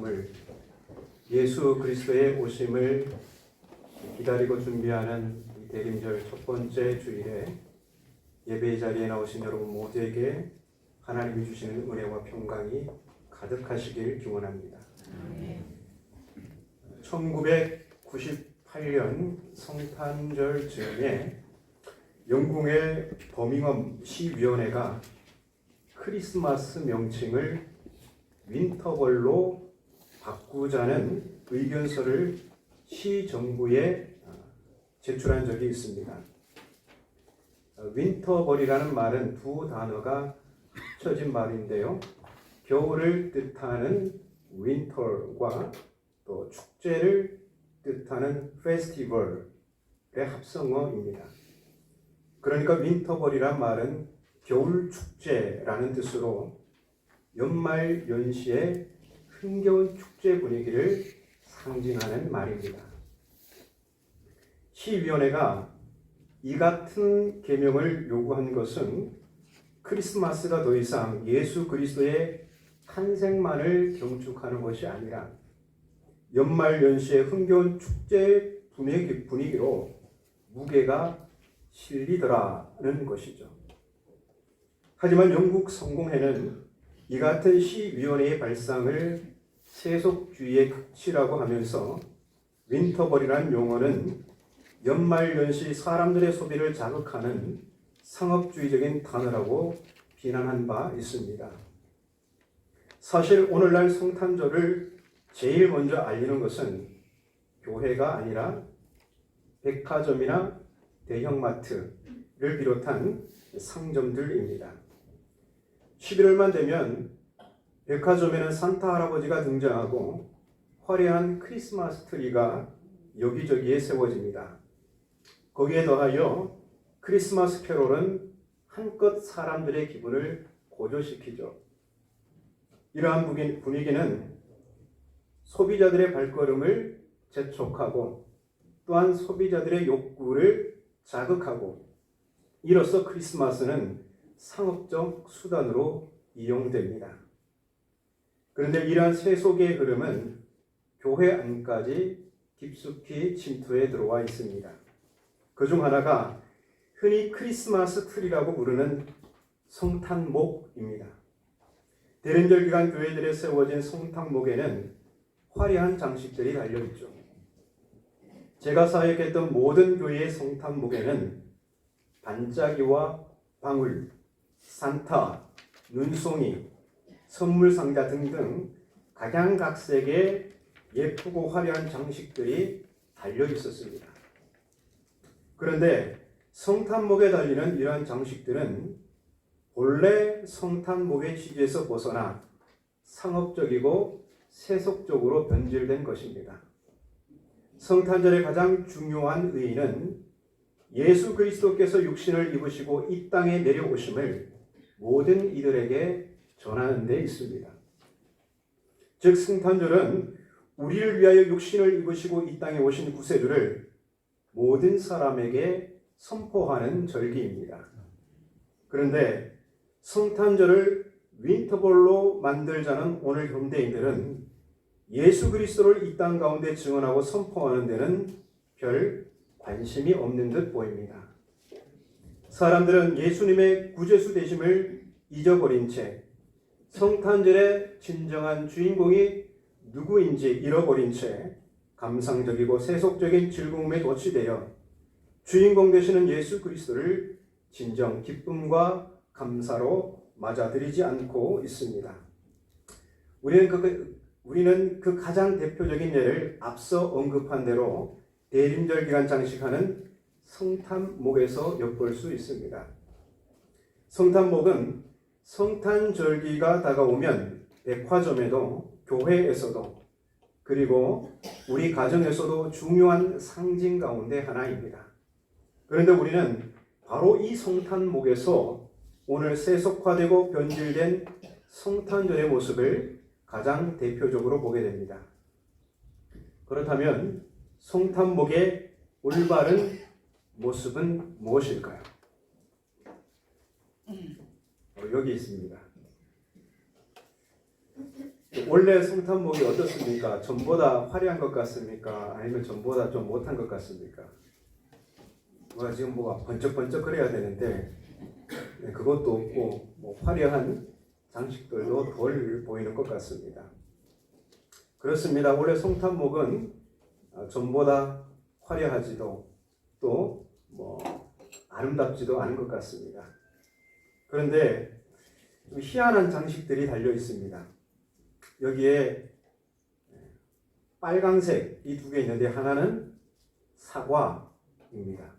선물, 예수 그리스도의 오심을 기다리고 준비하는 이 대림절 첫 번째 주일에 예배의 자리에 나오신 여러분 모두에게 하나님이 주시는 은혜와 평강이 가득하시길 기원합니다. 1998년 성탄절 즈음에 영국의 버밍엄 시위원회가 크리스마스 명칭을 윈터벌로 바꾸자는 의견서를 시정부에 제출한 적이 있습니다. 윈터벌이라는 말은 두 단어가 합쳐진 말인데요. 겨울을 뜻하는 윈터과 또 축제를 뜻하는 페스티벌의 합성어입니다. 그러니까 윈터벌이란 말은 겨울 축제라는 뜻으로 연말 연시의 흥겨운 축제 분위기를 상징하는 말입니다. 시위원회가 이 같은 계명을 요구한 것은 크리스마스가 더 이상 예수 그리스도의 탄생만을 경축하는 것이 아니라 연말 연시의 흥겨운 축제 분위기로 무게가 실리더라는 것이죠. 하지만 영국 성공회는 이 같은 시위원회의 발상을 세속주의의 극치라고 하면서 윈터벌이라는 용어는 연말연시 사람들의 소비를 자극하는 상업주의적인 단어라고 비난한 바 있습니다. 사실 오늘날 성탄절을 제일 먼저 알리는 것은 교회가 아니라 백화점이나 대형마트를 비롯한 상점들입니다. 11월만 되면 백화점에는 산타 할아버지가 등장하고 화려한 크리스마스 트리가 여기저기에 세워집니다. 거기에 더하여 크리스마스 캐롤은 한껏 사람들의 기분을 고조시키죠. 이러한 분위기는 소비자들의 발걸음을 재촉하고 또한 소비자들의 욕구를 자극하고 이로써 크리스마스는 상업적 수단으로 이용됩니다. 그런데 이러한 세속의 흐름은 교회 안까지 깊숙이 침투해 들어와 있습니다. 그중 하나가 흔히 크리스마스 트리라고 부르는 성탄목입니다. 대림절 기간 교회들에 세워진 성탄목에는 화려한 장식들이 달려있죠. 제가 사역했던 모든 교회의 성탄목에는 반짝이와 방울, 산타, 눈송이, 선물 상자 등등 각양각색의 예쁘고 화려한 장식들이 달려 있었습니다. 그런데 성탄목에 달리는 이러한 장식들은 본래 성탄목의 취지에서 벗어나 상업적이고 세속적으로 변질된 것입니다. 성탄절의 가장 중요한 의의는 예수 그리스도께서 육신을 입으시고 이 땅에 내려오심을 모든 이들에게 전하는 데 있습니다. 즉 성탄절은 우리를 위하여 육신을 입으시고 이 땅에 오신 구세주를 모든 사람에게 선포하는 절기입니다. 그런데 성탄절을 윈터볼로 만들자는 오늘 현대인들은 예수 그리스도를 이 땅 가운데 증언하고 선포하는 데는 별 관심이 없는 듯 보입니다. 사람들은 예수님의 구제수 되심을 잊어버린 채 성탄절의 진정한 주인공이 누구인지 잃어버린 채 감상적이고 세속적인 즐거움에 도취되어 주인공 되시는 예수 그리스도를 진정 기쁨과 감사로 맞아들이지 않고 있습니다. 우리는 그 가장 대표적인 예를 앞서 언급한 대로 대림절 기간 장식하는 성탄목에서 엿볼 수 있습니다. 성탄목은 성탄절기가 다가오면 백화점에도 교회에서도 그리고 우리 가정에서도 중요한 상징 가운데 하나입니다. 그런데 우리는 바로 이 성탄목에서 오늘 세속화되고 변질된 성탄절의 모습을 가장 대표적으로 보게 됩니다. 그렇다면 성탄목의 올바른 모습은 무엇일까요? 여기 있습니다. 원래 성탄목이 어떻습니까? 전보다 화려한 것 같습니까? 아니면 전보다 좀 못한 것 같습니까? 지금 뭐가 번쩍번쩍 거려야 되는데 그것도 없고 뭐 화려한 장식들도 덜 보이는 것 같습니다. 그렇습니다. 원래 성탄목은 전보다 화려하지도 또 뭐 아름답지도 않은 것 같습니다. 그런데 좀 희한한 장식들이 달려 있습니다. 여기에 빨강색 이 두 개 있는데 하나는 사과입니다.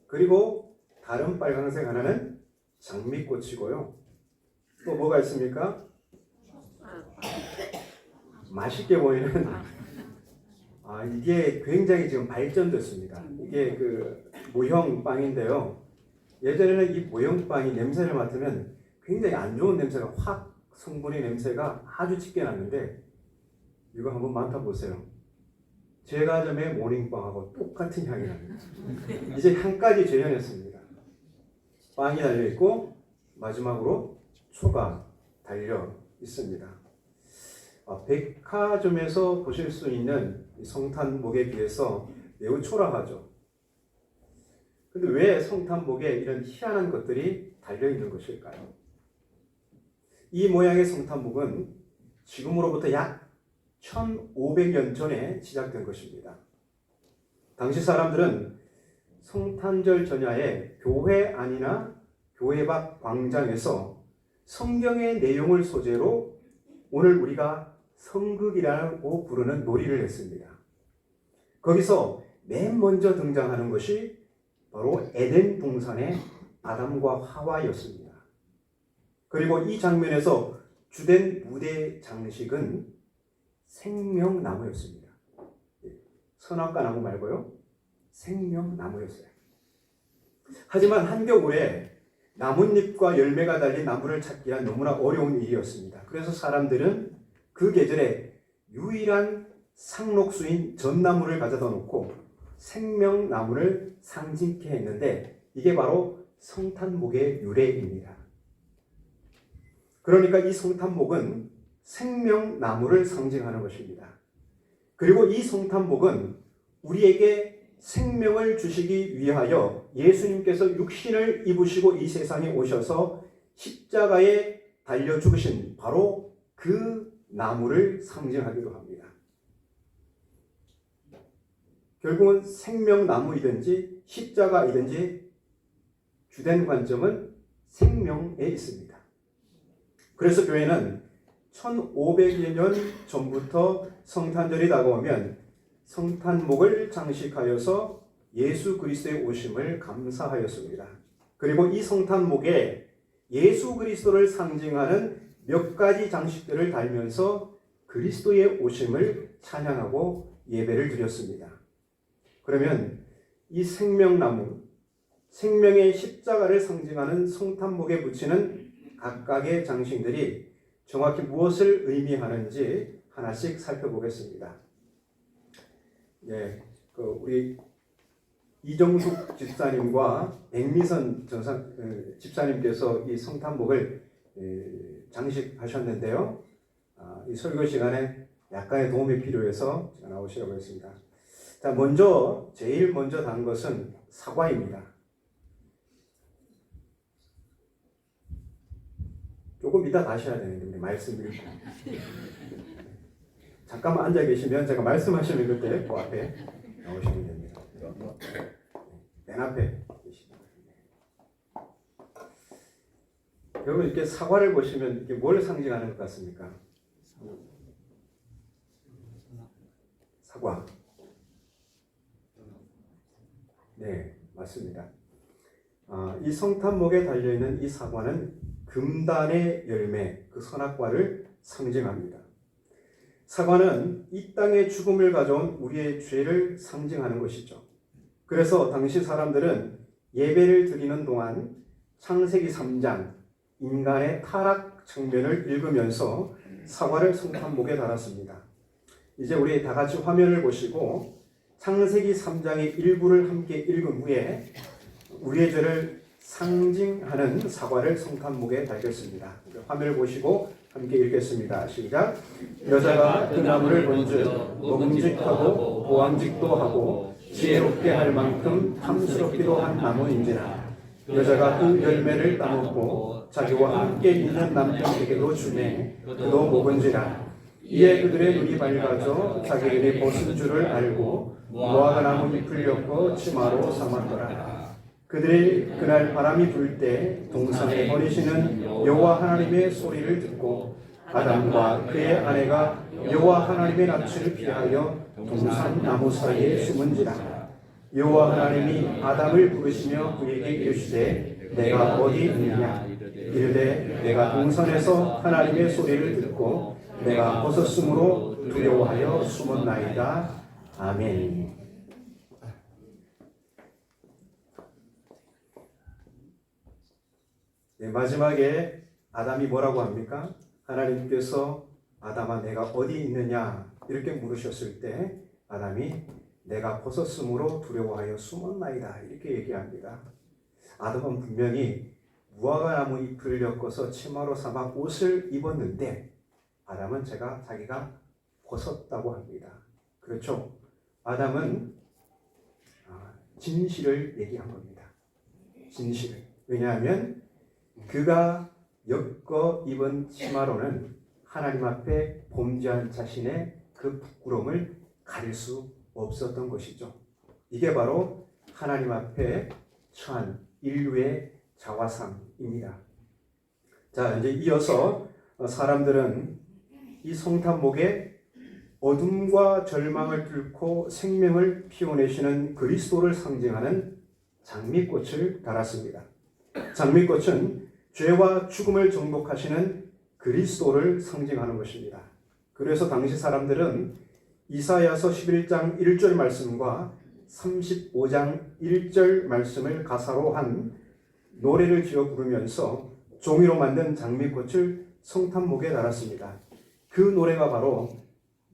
그리고 다른 빨강색 하나는 장미꽃이고요. 또 뭐가 있습니까? 맛있게 보이는 이게 굉장히 지금 발전됐습니다. 이게 그 모형 빵인데요. 예전에는 이 모형 빵이 냄새를 맡으면 굉장히 안 좋은 냄새가 확 성분의 냄새가 아주 짙게 나는데 이거 한번 맡아보세요. 제과점의 모닝빵하고 똑같은 향이 납니다. 이제 향까지 재현했습니다. 빵이 달려있고 마지막으로 초가 달려 있습니다. 백화점에서 보실 수 있는 성탄목에 비해서 매우 초라하죠. 근데 왜 성탄목에 이런 희한한 것들이 달려있는 것일까요? 이 모양의 성탄목은 지금으로부터 약 1500년 전에 시작된 것입니다. 당시 사람들은 성탄절 전야에 교회 안이나 교회 밖 광장에서 성경의 내용을 소재로 오늘 우리가 성극이라고 부르는 놀이를 했습니다. 거기서 맨 먼저 등장하는 것이 바로 에덴 동산의 아담과 하와였습니다. 그리고 이 장면에서 주된 무대 장식은 생명나무였습니다. 선악과나무 말고요. 생명나무였어요. 하지만 한겨울에 나뭇잎과 열매가 달린 나무를 찾기란 너무나 어려운 일이었습니다. 그래서 사람들은 그 계절에 유일한 상록수인 전나무를 가져다 놓고 생명나무를 상징케 했는데 이게 바로 성탄목의 유래입니다. 그러니까 이 성탄목은 생명나무를 상징하는 것입니다. 그리고 이 성탄목은 우리에게 생명을 주시기 위하여 예수님께서 육신을 입으시고 이 세상에 오셔서 십자가에 달려 죽으신 바로 그 나무를 상징하기도 합니다. 결국은 생명나무이든지 십자가이든지 주된 관점은 생명에 있습니다. 그래서 교회는 1500여 년 전부터 성탄절이 다가오면 성탄목을 장식하여서 예수 그리스도의 오심을 감사하였습니다. 그리고 이 성탄목에 예수 그리스도를 상징하는 몇 가지 장식들을 달면서 그리스도의 오심을 찬양하고 예배를 드렸습니다. 그러면 이 생명나무, 생명의 십자가를 상징하는 성탄목에 붙이는 각각의 장식들이 정확히 무엇을 의미하는지 하나씩 살펴보겠습니다. 우리 이정숙 집사님과 백미선 집사님께서 이 성탄목을 장식하셨는데요. 이 설교 시간에 약간의 도움이 필요해서 제가 나오시라고 했습니다. 자, 제일 먼저 단 것은 사과입니다. 조금 이따 다시 해야 되는데 우리 말씀 읽고 잠깐만 앉아 계시면 제가 말씀하시면 그때 그 앞에 나오시면 됩니다. 맨 앞에 계십니다. 여러분 이렇게 사과를 보시면 이게 뭘 상징하는 것 같습니까? 사과. 네, 맞습니다. 이 성탄목에 달려있는 이 사과는 금단의 열매, 그 선악과를 상징합니다. 사과는 이 땅의 죽음을 가져온 우리의 죄를 상징하는 것이죠. 그래서 당시 사람들은 예배를 드리는 동안 창세기 3장 인간의 타락 장면을 읽으면서 사과를 성탄목에 달았습니다. 이제 우리 다 같이 화면을 보시고 창세기 3장의 일부를 함께 읽은 후에 우리의 죄를 상징하는 사과를 성탄목에 달겠습니다. 화면을 보시고 함께 읽겠습니다. 시작. 여자가 그 나무를 본즉 먹음직하고 보암직도 하고 지혜롭게 할 만큼 탐스럽기도 한 나무인지라. 여자가 그 열매를 따먹고 자기와 함께 있는 남편에게도 주매 그도 먹은지라. 이에 그들의 눈이 밝아져 자기들이 벗은 줄을 알고 무화과 나무 잎을 엮어 치마로 삼았더라. 그들이 그날 바람이 불 때 동산에 거니시는 여호와 하나님의 소리를 듣고 아담과 그의 아내가 여호와 하나님의 낯을 피하여 동산 나무 사이에 숨은지라. 여호와 하나님이 아담을 부르시며 그에게 이르시되 내가 어디 있느냐. 이르되 내가 동산에서 하나님의 소리를 듣고 내가 벗었으므로 두려워하여 숨었나이다. 아멘. 네, 마지막에 아담이 뭐라고 합니까? 하나님께서 아담아 내가 어디 있느냐 이렇게 물으셨을 때 아담이 내가 벗었으므로 두려워하여 숨었나이다 이렇게 얘기합니다. 아담은 분명히 무화과 나무 잎을 엮어서 치마로 삼아 옷을 입었는데 아담은 자기가 벗었다고 합니다. 그렇죠? 아담은 진실을 얘기한 겁니다. 진실을. 왜냐하면 그가 엮어 입은 치마로는 하나님 앞에 범죄한 자신의 그 부끄러움을 가릴 수 없었던 것이죠. 이게 바로 하나님 앞에 처한 인류의 자화상입니다. 자, 이제 이어서 사람들은 이 성탄목에 어둠과 절망을 뚫고 생명을 피워내시는 그리스도를 상징하는 장미꽃을 달았습니다. 장미꽃은 죄와 죽음을 정복하시는 그리스도를 상징하는 것입니다. 그래서 당시 사람들은 이사야서 11장 1절 말씀과 35장 1절 말씀을 가사로 한 노래를 지어 부르면서 종이로 만든 장미꽃을 성탄목에 달았습니다. 그 노래가 바로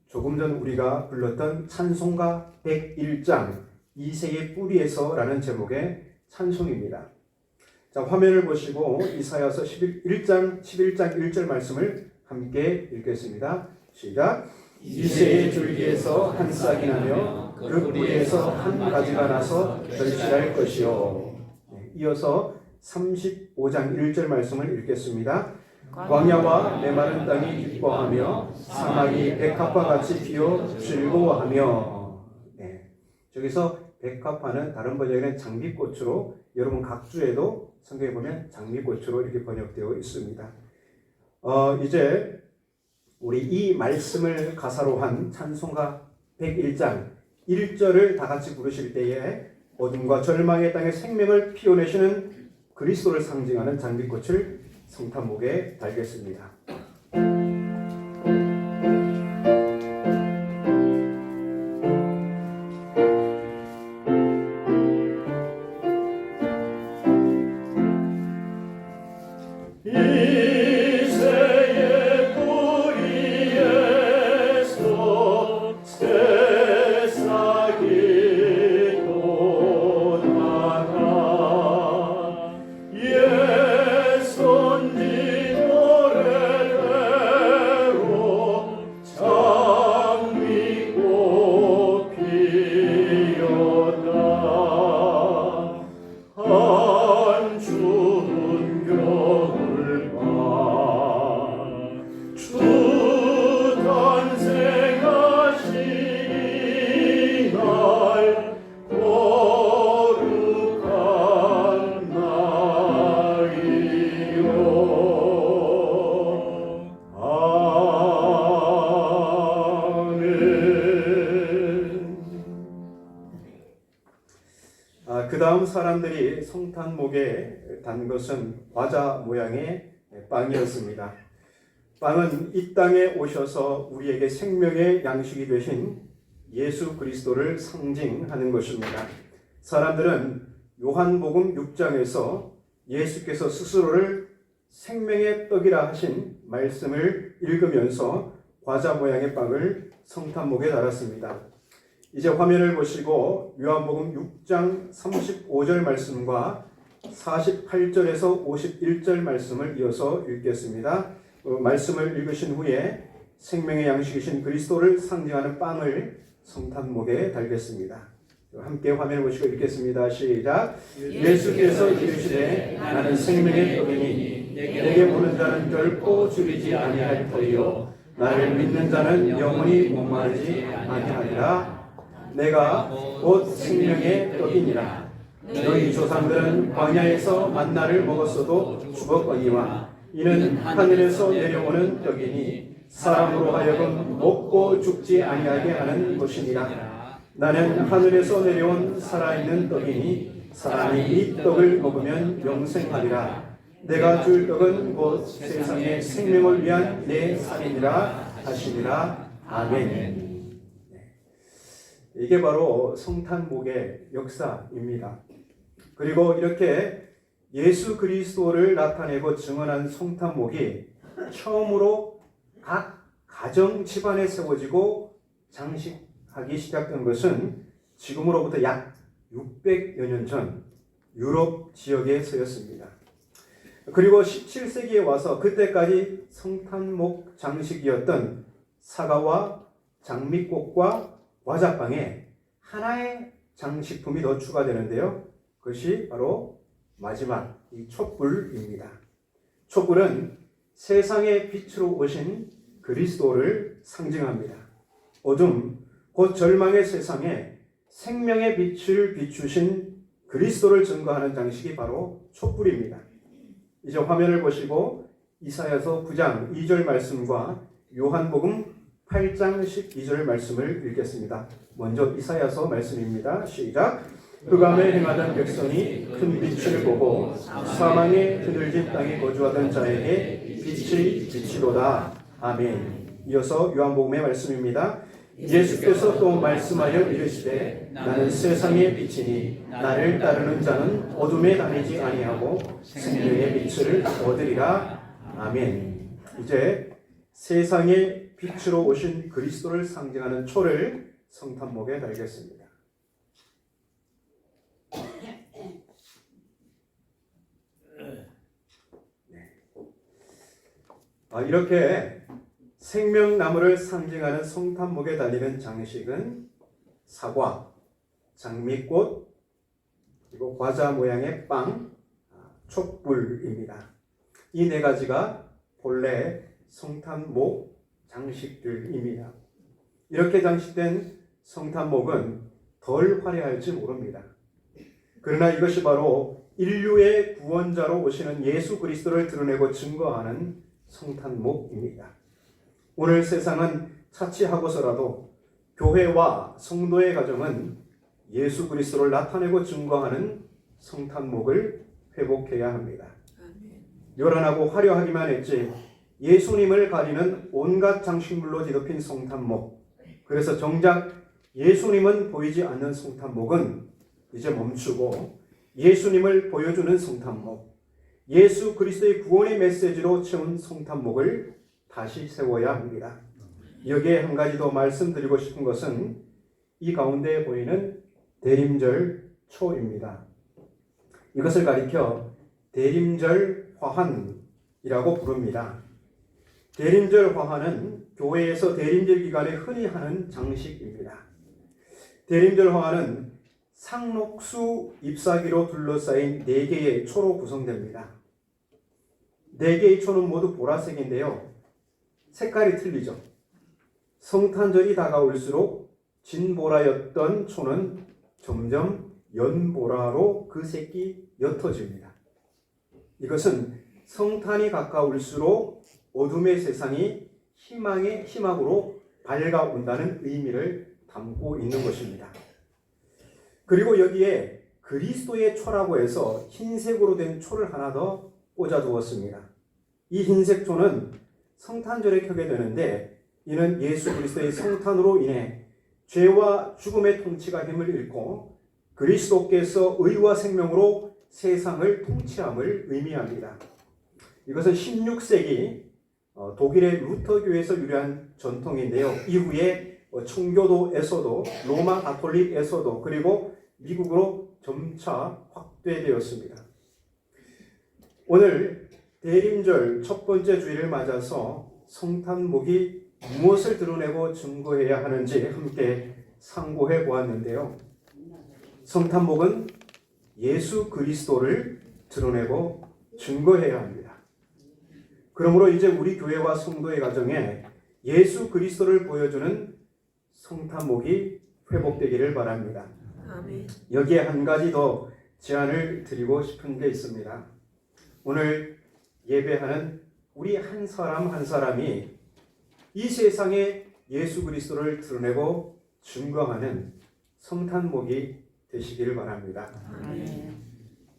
조금 전 우리가 불렀던 찬송가 101장 이새의 뿌리에서라는 제목의 찬송입니다. 자, 화면을 보시고 이사야서 11장 1절 말씀을 함께 읽겠습니다. 시작. 이새의 줄기에서 한 싹이 나며 그 뿌리에서 한 가지가 나서 결실할 것이요. 이어서 35장 1절 말씀을 읽겠습니다. 광야와 메마른 땅이 기뻐하며 사막이 백합과 같이 피어 즐거워하며. 네. 저기서 백합화는 다른 번역에는 장미꽃으로 여러분 각주에도 성경에 보면 장미꽃으로 이렇게 번역되어 있습니다. 이제 우리 이 말씀을 가사로 한 찬송가 101장 1절을 다 같이 부르실 때에 어둠과 절망의 땅에 생명을 피워내시는 그리스도를 상징하는 장미꽃을 성탄목에 달겠습니다. 그 다음 사람들이 성탄목에 단 것은 과자 모양의 빵이었습니다. 빵은 이 땅에 오셔서 우리에게 생명의 양식이 되신 예수 그리스도를 상징하는 것입니다. 사람들은 요한복음 6장에서 예수께서 스스로를 생명의 떡이라 하신 말씀을 읽으면서 과자 모양의 빵을 성탄목에 달았습니다. 이제 화면을 보시고 요한복음 6장 35절 말씀과 48절에서 51절 말씀을 이어서 읽겠습니다. 말씀을 읽으신 후에 생명의 양식이신 그리스도를 상징하는 빵을 성탄목에 달겠습니다. 함께 화면을 보시고 읽겠습니다. 시작. 예수께서 이르시되 나는 생명의 떡이니 내게 오는 자는 결코 줄이지 아니할 터이요 나를 믿는 자는 영원히 목마르지 아니하리라. 내가 곧 생명의 떡이니라. 너희 조상들은 광야에서 만나를 먹었어도 죽었거니와 이는 하늘에서 내려오는 떡이니 사람으로 하여금 먹고 죽지 아니하게 하는 것이니라. 나는 하늘에서 내려온 살아있는 떡이니 사람이 이 떡을 먹으면 영생하리라. 내가 줄 떡은 곧 세상의 생명을 위한 내 살이니라 하시니라. 아멘. 이게 바로 성탄목의 역사입니다. 그리고 이렇게 예수 그리스도를 나타내고 증언한 성탄목이 처음으로 각 가정 집안에 세워지고 장식하기 시작된 것은 지금으로부터 약 600여 년 전 유럽 지역에서였습니다. 그리고 17세기에 와서 그때까지 성탄목 장식이었던 사과와 장미꽃과 과자빵에 하나의 장식품이 더 추가되는데요. 그것이 바로 마지막 이 촛불입니다. 촛불은 세상의 빛으로 오신 그리스도를 상징합니다. 어둠, 곧 절망의 세상에 생명의 빛을 비추신 그리스도를 증거하는 장식이 바로 촛불입니다. 이제 화면을 보시고 이사야서 9장 2절 말씀과 요한복음 8장 12절 말씀을 읽겠습니다. 먼저 이사야서 말씀입니다. 시작. 흑암에 행하던 백성이 큰 빛을 보고 사망의 드늘진 땅에 거주하던 자에게 빛이 비치도다. 아멘. 이어서 요한복음의 말씀입니다. 예수께서 또 말씀하여 이르시되 나는 세상의 빛이니 나를 따르는 자는 어둠에 다니지 아니하고 생명의 빛을 얻으리라. 아멘. 이제 세상의 빛으로 오신 그리스도를 상징하는 초를 성탄목에 달겠습니다. 이렇게 생명나무를 상징하는 성탄목에 달리는 장식은 사과, 장미꽃, 그리고 과자 모양의 빵, 촛불입니다. 이 네 가지가 본래 성탄목 장식들입니다. 이렇게 장식된 성탄목은 덜 화려할지 모릅니다. 그러나 이것이 바로 인류의 구원자로 오시는 예수 그리스도를 드러내고 증거하는 성탄목입니다. 오늘 세상은 차치하고서라도 교회와 성도의 가정은 예수 그리스도를 나타내고 증거하는 성탄목을 회복해야 합니다. 요란하고 화려하기만 했지 예수님을 가리는 온갖 장식물로 뒤덮인 성탄목, 그래서 정작 예수님은 보이지 않는 성탄목은 이제 멈추고 예수님을 보여주는 성탄목, 예수 그리스도의 구원의 메시지로 채운 성탄목을 다시 세워야 합니다. 여기에 한 가지 더 말씀드리고 싶은 것은 이 가운데 보이는 대림절 초입니다. 이것을 가리켜 대림절 화환이라고 부릅니다. 대림절 화환은 교회에서 대림절 기간에 흔히 하는 장식입니다. 대림절 화환은 상록수 잎사귀로 둘러싸인 4개의 초로 구성됩니다. 4개의 초는 모두 보라색인데요. 색깔이 틀리죠. 성탄절이 다가올수록 진보라였던 초는 점점 연보라로 그 색이 옅어집니다. 이것은 성탄이 가까울수록 어둠의 세상이 희망으로 밝아온다는 의미를 담고 있는 것입니다. 그리고 여기에 그리스도의 초라고 해서 흰색으로 된 초를 하나 더 꽂아두었습니다. 이 흰색 초는 성탄절에 켜게 되는데 이는 예수 그리스도의 성탄으로 인해 죄와 죽음의 통치가 힘을 잃고 그리스도께서 의와 생명으로 세상을 통치함을 의미합니다. 이것은 16세기 독일의 루터교에서 유래한 전통인데요. 이후에 청교도에서도 로마 가톨릭에서도 그리고 미국으로 점차 확대되었습니다. 오늘 대림절 첫 번째 주일을 맞아서 성탄목이 무엇을 드러내고 증거해야 하는지 함께 상고해 보았는데요. 성탄목은 예수 그리스도를 드러내고 증거해야 합니다. 그러므로 이제 우리 교회와 성도의 가정에 예수 그리스도를 보여주는 성탄목이 회복되기를 바랍니다. 아멘. 여기에 한 가지 더 제안을 드리고 싶은 게 있습니다. 오늘 예배하는 우리 한 사람 한 사람이 이 세상에 예수 그리스도를 드러내고 증거하는 성탄목이 되시기를 바랍니다. 아멘.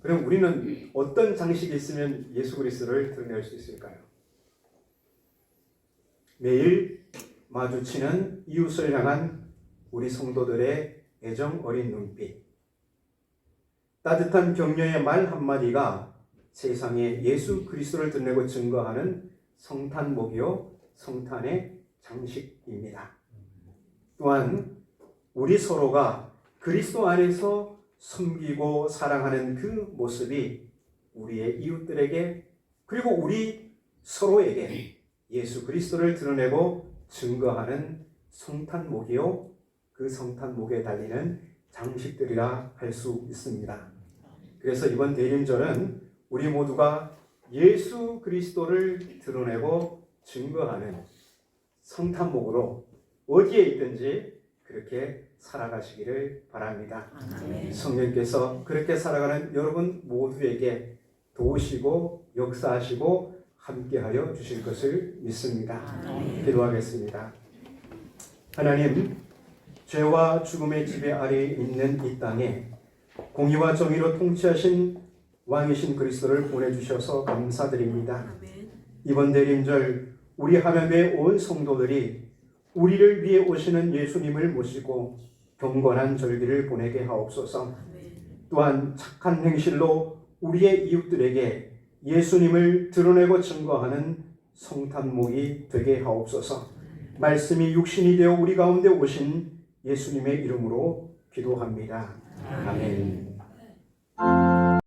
그럼 우리는 어떤 장식이 있으면 예수 그리스도를 드러낼 수 있을까요? 매일 마주치는 이웃을 향한 우리 성도들의 애정 어린 눈빛, 따뜻한 격려의 말 한마디가 세상에 예수 그리스도를 드러내고 증거하는 성탄목이요 성탄의 장식입니다. 또한 우리 서로가 그리스도 안에서 섬기고 사랑하는 그 모습이 우리의 이웃들에게 그리고 우리 서로에게 예수 그리스도를 드러내고 증거하는 성탄목이요 그 성탄목에 달리는 장식들이라 할 수 있습니다. 그래서 이번 대림절은 우리 모두가 예수 그리스도를 드러내고 증거하는 성탄목으로 어디에 있든지 그렇게 살아가시기를 바랍니다. 아멘. 성령께서 그렇게 살아가는 여러분 모두에게 도우시고 역사하시고 함께하여 주실 것을 믿습니다. 아멘. 기도하겠습니다. 하나님, 죄와 죽음의 지배 아래에 있는 이 땅에 공의와 정의로 통치하신 왕이신 그리스도를 보내주셔서 감사드립니다. 아멘. 이번 대림절 우리 하나님의 온 성도들이 우리를 위해 오시는 예수님을 모시고 경건한 절기를 보내게 하옵소서. 아멘. 또한 착한 행실로 우리의 이웃들에게 예수님을 드러내고 증거하는 성탄목이 되게 하옵소서. 말씀이 육신이 되어 우리 가운데 오신 예수님의 이름으로 기도합니다. 아멘.